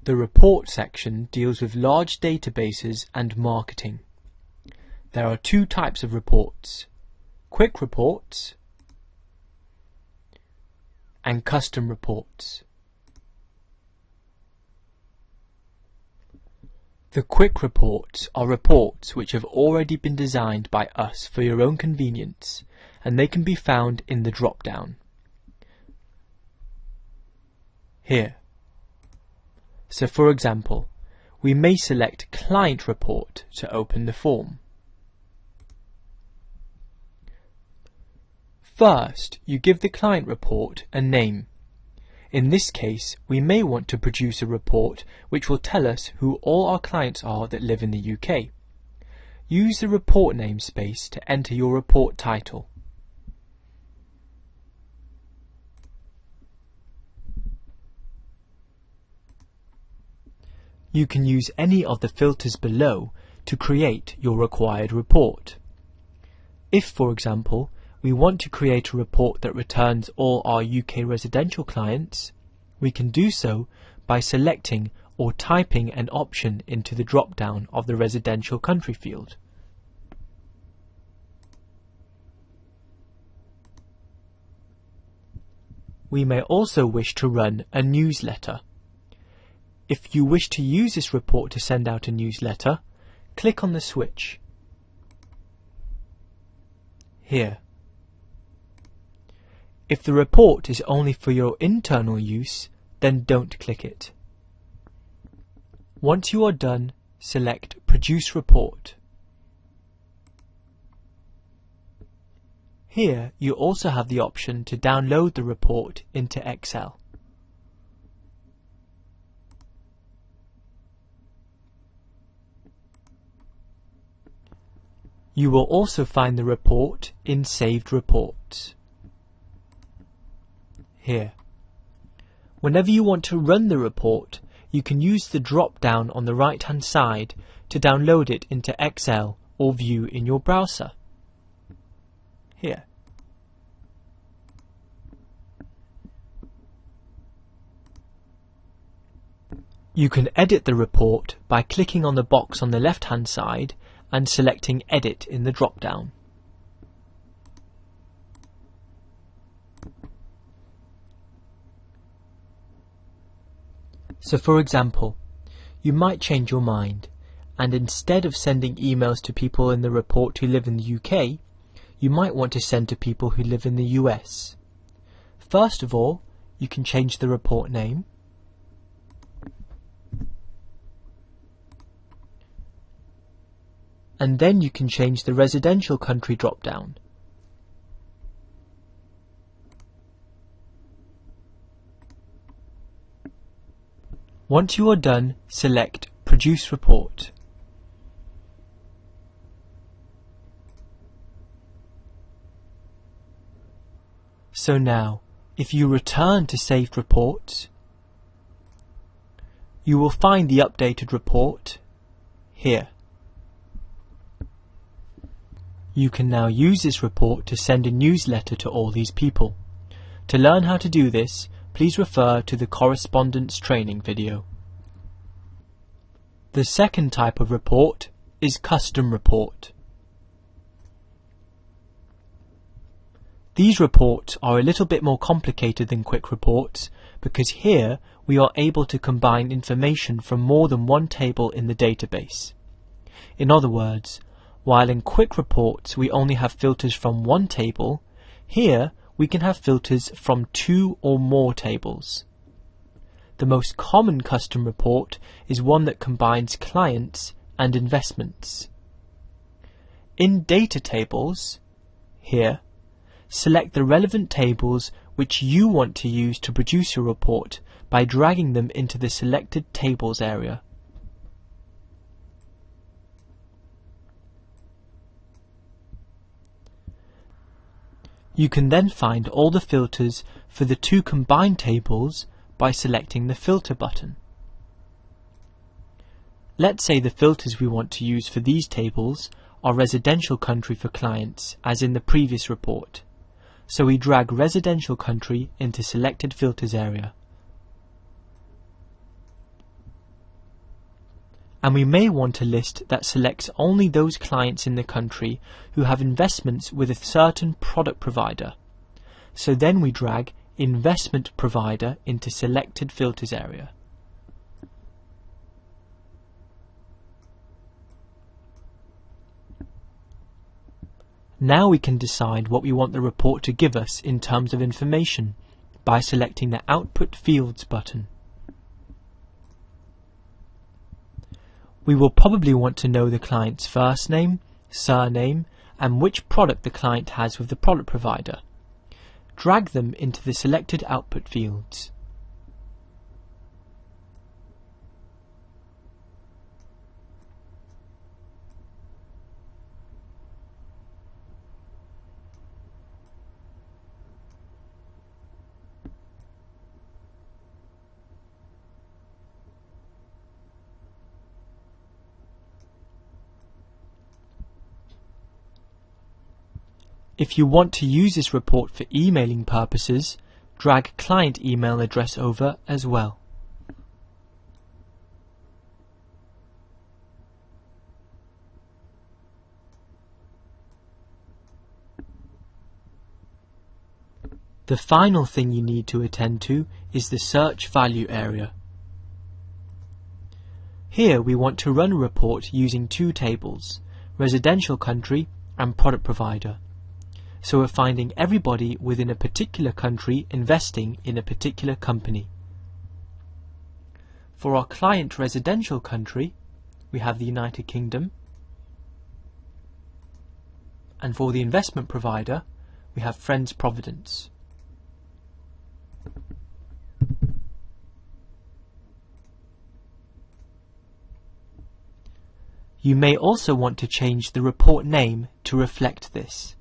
The report section deals with large databases and marketing. There are two types of reports: quick reports and custom reports. The quick reports are reports which have already been designed by us for your own convenience, and they can be found in the drop-down here. So for example, we may select Client Report to open the form. First, you give the client report a name. In this case, we may want to produce a report which will tell us who all our clients are that live in the UK. Use the report namespace to enter your report title. You can use any of the filters below to create your required report. If, for example, we want to create a report that returns all our UK residential clients, we can do so by selecting or typing an option into the drop-down of the residential country field. We may also wish to run a newsletter. If you wish to use this report to send out a newsletter, click on the switch here. If the report is only for your internal use, then don't click it. Once you are done, select Produce Report. Here you also have the option to download the report into Excel. You will also find the report in Saved Reports here. Whenever you want to run the report, you can use the drop-down on the right-hand side to download it into Excel or view in your browser here. You can edit the report by clicking on the box on the left-hand side and selecting Edit in the drop-down. So for example, you might change your mind, and instead of sending emails to people in the report who live in the UK, you might want to send to people who live in the US. First of all, you can change the report name. And then you can change the residential country drop-down. Once you are done, select Produce Report. So now, if you return to Saved Reports, you will find the updated report here. You can now use this report to send a newsletter to all these people. To learn how to do this, please refer to the correspondence training video. The second type of report is Custom Report. These reports are a little bit more complicated than quick reports because here we are able to combine information from more than one table in the database. In other words, while in quick reports we only have filters from one table, here we can have filters from two or more tables. The most common custom report is one that combines clients and investments. In Data Tables, here, select the relevant tables which you want to use to produce your report by dragging them into the Selected Tables area. You can then find all the filters for the two combined tables by selecting the Filter button. Let's say the filters we want to use for these tables are residential country for clients, as in the previous report. So we drag residential country into Selected Filters area. and we may want a list that selects only those clients in the country who have investments with a certain product provider. So then we drag Investment Provider into Selected Filters area. Now we can decide what we want the report to give us in terms of information by selecting the Output Fields button. We will probably want to know the client's first name, surname, and which product the client has with the product provider. Drag them into the selected output fields. If you want to use this report for emailing purposes, drag client email address over as well. The final thing you need to attend to is the search value area. Here we want to run a report using two tables, residential country and product provider. So we're finding everybody within a particular country investing in a particular company. For our client residential country, we have the United Kingdom, and for the investment provider, we have Friends Providence. You may also want to change the report name to reflect this.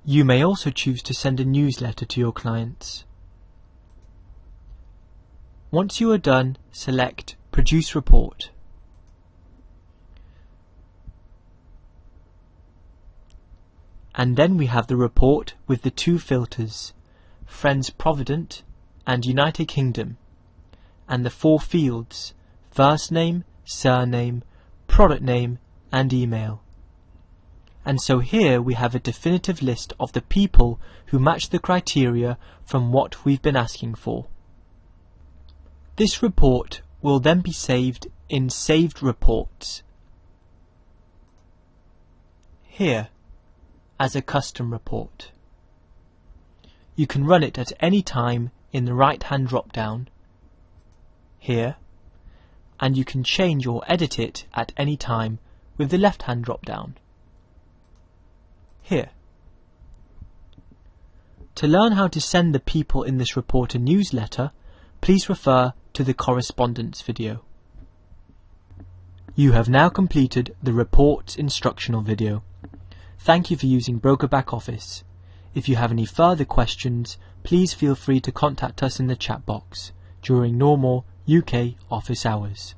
You may also choose to send a newsletter to your clients. Once you are done, select Produce Report. And then we have the report with the two filters, Friends Provident and United Kingdom, and the four fields, first name, surname, product name, and email. And so here we have a definitive list of the people who match the criteria from what we've been asking for. This report will then be saved in Saved Reports, here, as a custom report. You can run it at any time in the right-hand drop-down, here, and you can change or edit it at any time with the left-hand drop-down, here. To learn how to send the people in this report a newsletter, please refer to the correspondence video. You have now completed the reports instructional video. Thank you for using Broker Back Office. If you have any further questions, please feel free to contact us in the chat box during normal UK office hours.